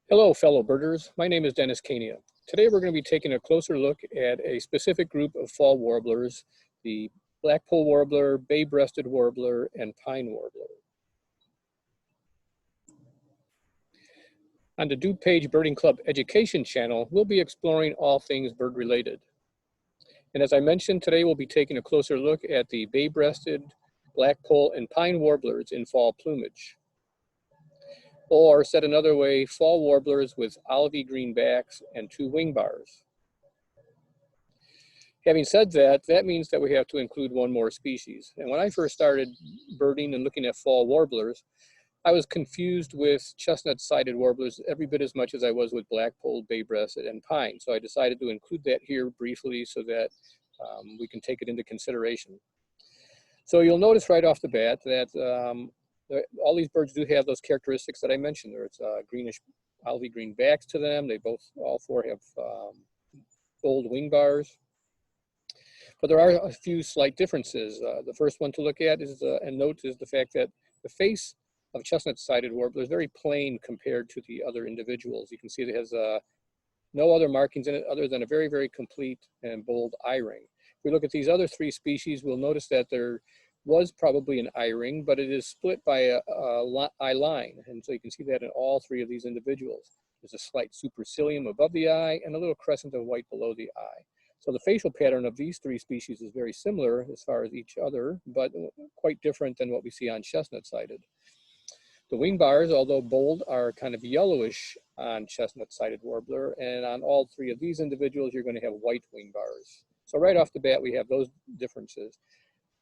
Hello, fellow birders. My name is Dennis Kania. Today we're going to be taking a closer look at a specific group of fall warblers, the blackpoll warbler, bay-breasted warbler, and pine warbler. On the DuPage Birding Club Education channel, we'll be exploring all things bird-related. And as I mentioned, today we'll be taking a closer look at the bay-breasted, blackpoll, and pine warblers in fall plumage. Or, said another way, fall warblers with olivey green backs and 2 wing bars. Having said that, that means that we have to include one more species. And when I first started birding and looking at fall warblers, I was confused with chestnut-sided warblers every bit as much as I was with blackpoll, bay-breasted, and pine. So I decided to include that here briefly so that we can take it into consideration. So you'll notice right off the bat that all these birds do have those characteristics that I mentioned. There's greenish, olivey green backs to them. They all four have bold wing bars. But there are a few slight differences. The first one to look at is and note is the fact that the face of chestnut-sided warbler is very plain compared to the other individuals. You can see it has no other markings in it other than a very, very complete and bold eye ring. If we look at these other 3 species, we'll notice that there was probably an eye ring, but it is split by a eye line. And so you can see that in all 3 of these individuals. There's a slight supercilium above the eye and a little crescent of white below the eye. So the facial pattern of these 3 species is very similar as far as each other, but quite different than what we see on chestnut-sided. The wing bars, although bold, are kind of yellowish on chestnut-sided warbler, and on all 3 of these individuals, you're going to have white wing bars. So right off the bat, we have those differences.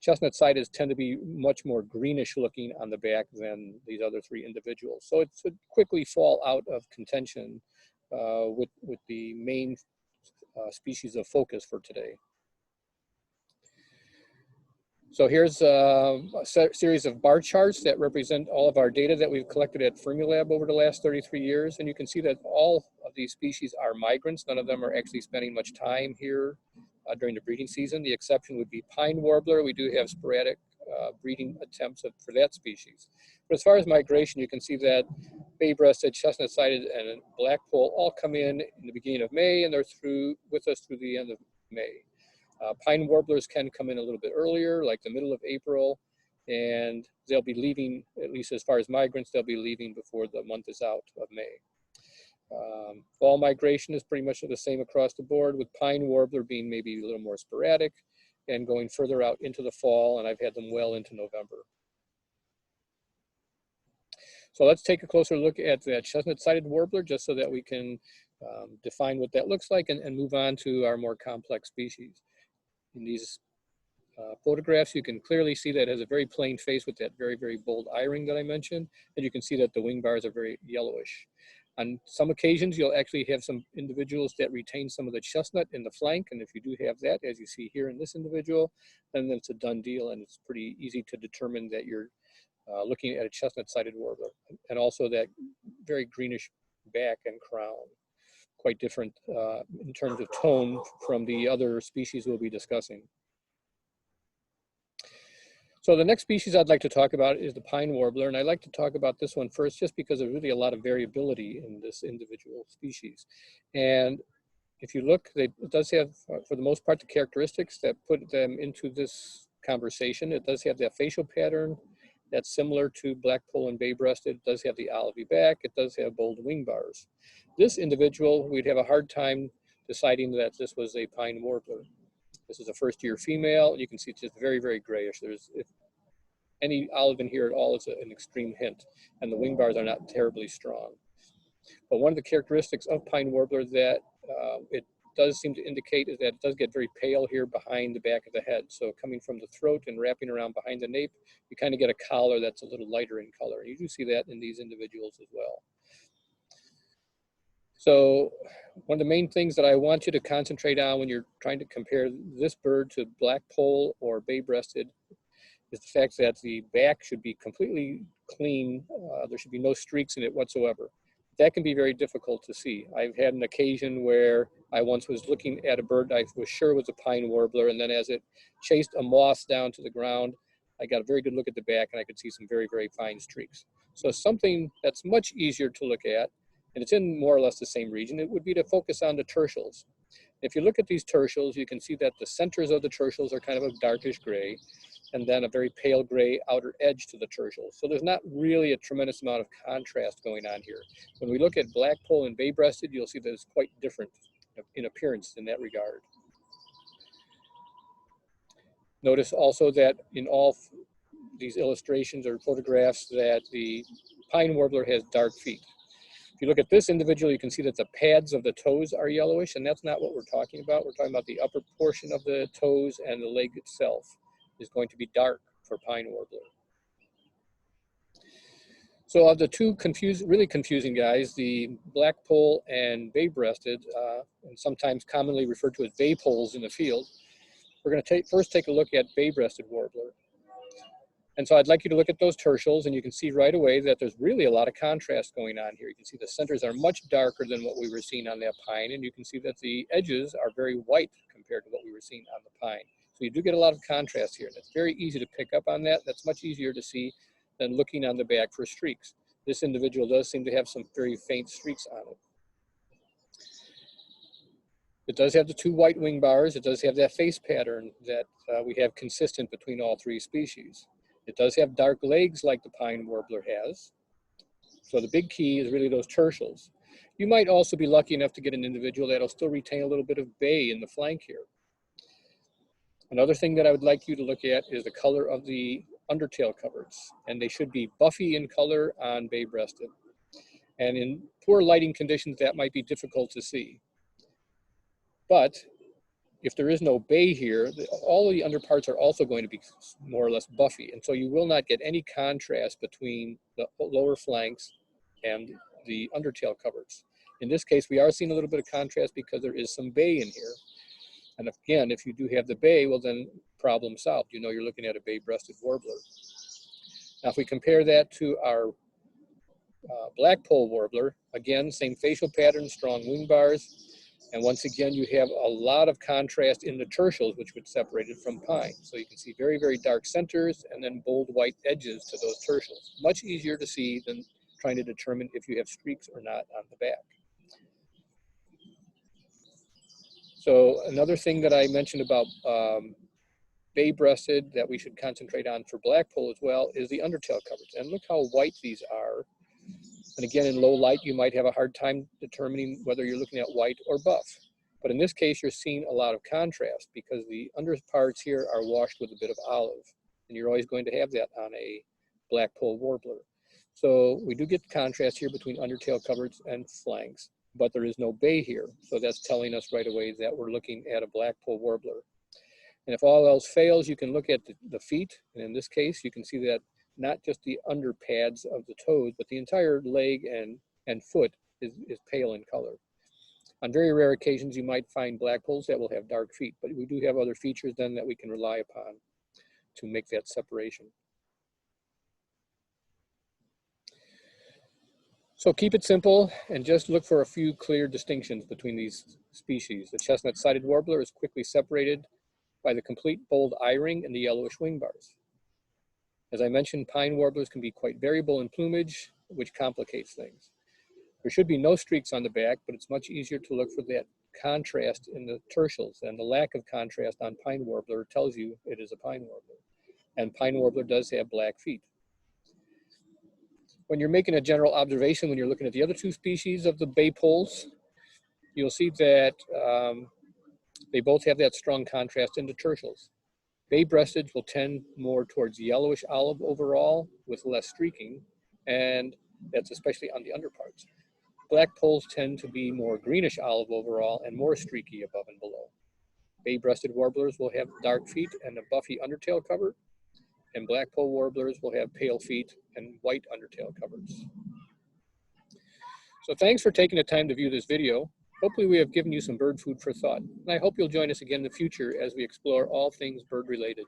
Chestnut-sided tend to be much more greenish looking on the back than these other 3 individuals. So it would quickly fall out of contention with the main species of focus for today. So here's a series of bar charts that represent all of our data that we've collected at Fermilab over the last 33 years. And you can see that all of these species are migrants. None of them are actually spending much time here during the breeding season. The exception would be pine warbler. We do have sporadic breeding attempts for that species. But as far as migration, you can see that bay-breasted, chestnut-sided, and blackpoll all come in the beginning of May, and they're with us through the end of May. Pine warblers can come in a little bit earlier, like the middle of April, and they'll be leaving, at least as far as migrants, they'll be leaving before the month is out of May. Fall migration is pretty much the same across the board, with pine warbler being maybe a little more sporadic and going further out into the fall, and I've had them well into November. So let's take a closer look at that chestnut-sided warbler just so that we can define what that looks like and move on to our more complex species. In these photographs, you can clearly see that it has a very plain face with that very, very bold eye ring that I mentioned, and you can see that the wing bars are very yellowish. On some occasions, you'll actually have some individuals that retain some of the chestnut in the flank, and if you do have that, as you see here in this individual, then it's a done deal, and it's pretty easy to determine that you're looking at a chestnut-sided warbler, and also that very greenish back and crown. Quite different in terms of tone from the other species we'll be discussing. So the next species I'd like to talk about is the pine warbler, and I'd like to talk about this one first just because there's really a lot of variability in this individual species. And if you look, it does have, for the most part, the characteristics that put them into this conversation. It does have that facial pattern that's similar to blackpoll and bay-breasted. It does have the olivey back. It does have bold wing bars. This individual, we'd have a hard time deciding that this was a pine warbler. This is a first-year female. You can see it's just very, very grayish. If any olive in here at all, it's an extreme hint, and the wing bars are not terribly strong. But one of the characteristics of pine warbler that it does seem to indicate is that it does get very pale here behind the back of the head. So coming from the throat and wrapping around behind the nape, you kind of get a collar that's a little lighter in color. And you do see that in these individuals as well. So one of the main things that I want you to concentrate on when you're trying to compare this bird to blackpoll or bay-breasted is the fact that the back should be completely clean. There should be no streaks in it whatsoever. That can be very difficult to see. I've had an occasion where I once was looking at a bird I was sure was a pine warbler, and then as it chased a moth down to the ground, I got a very good look at the back and I could see some very, very fine streaks. So something that's much easier to look at and it's in more or less the same region, it would be to focus on the tertials. If you look at these tertials, you can see that the centers of the tertials are kind of a darkish gray, and then a very pale gray outer edge to the tertials. So there's not really a tremendous amount of contrast going on here. When we look at blackpoll and bay-breasted, you'll see that it's quite different in appearance in that regard. Notice also that in all these illustrations or photographs that the pine warbler has dark feet. If you look at this individual, you can see that the pads of the toes are yellowish, and that's not what we're talking about. We're talking about the upper portion of the toes, and the leg itself is going to be dark for pine warbler. So of the two really confusing guys, the blackpoll and bay-breasted, and sometimes commonly referred to as baypolls in the field, we're going to first take a look at bay-breasted warbler. And so I'd like you to look at those tertials, and you can see right away that there's really a lot of contrast going on here. You can see the centers are much darker than what we were seeing on that pine, and you can see that the edges are very white compared to what we were seeing on the pine. So you do get a lot of contrast here, and it's very easy to pick up on that. That's much easier to see than looking on the back for streaks. This individual does seem to have some very faint streaks on it. It does have the two white wing bars. It does have that face pattern that we have consistent between all three species. It does have dark legs like the pine warbler has. So the big key is really those tertials. You might also be lucky enough to get an individual that'll still retain a little bit of bay in the flank here. Another thing that I would like you to look at is the color of the undertail coverts, and they should be buffy in color on bay-breasted. And in poor lighting conditions, that might be difficult to see. But if there is no bay here, all of the underparts are also going to be more or less buffy, and so you will not get any contrast between the lower flanks and the undertail coverts. In this case, we are seeing a little bit of contrast because there is some bay in here. And again, if you do have the bay, well then problem solved. You know you're looking at a bay-breasted warbler. Now if we compare that to our blackpoll warbler, again, same facial pattern, strong wing bars, and once again you have a lot of contrast in the tertials, which would separate it from pine. So you can see very, very dark centers and then bold white edges to those tertials. Much easier to see than trying to determine if you have streaks or not on the back. So another thing that I mentioned about bay-breasted that we should concentrate on for blackpoll as well is the undertail coverage. And look how white these are. And again, in low light, you might have a hard time determining whether you're looking at white or buff. But in this case, you're seeing a lot of contrast because the underparts here are washed with a bit of olive. And you're always going to have that on a blackpoll warbler. So we do get contrast here between undertail coverts and flanks, but there is no bay here. So that's telling us right away that we're looking at a blackpoll warbler. And if all else fails, you can look at the feet. And in this case, you can see that not just the under pads of the toes, but the entire leg and foot is pale in color. On very rare occasions, you might find blackpolls that will have dark feet, but we do have other features then that we can rely upon to make that separation. So keep it simple and just look for a few clear distinctions between these species. The chestnut-sided warbler is quickly separated by the complete bold eye ring and the yellowish wing bars. As I mentioned, pine warblers can be quite variable in plumage, which complicates things. There should be no streaks on the back, but it's much easier to look for that contrast in the tertials, and the lack of contrast on pine warbler tells you it is a pine warbler. And pine warbler does have black feet. When you're making a general observation, when you're looking at the other two species of the baypolls, you'll see that they both have that strong contrast in the tertials. Bay-breasted will tend more towards yellowish olive overall with less streaking, and that's especially on the underparts. Blackpolls tend to be more greenish olive overall and more streaky above and below. Bay-breasted warblers will have dark feet and a buffy undertail cover, and blackpoll warblers will have pale feet and white undertail coverts. So thanks for taking the time to view this video. Hopefully we have given you some bird food for thought, and I hope you'll join us again in the future as we explore all things bird related.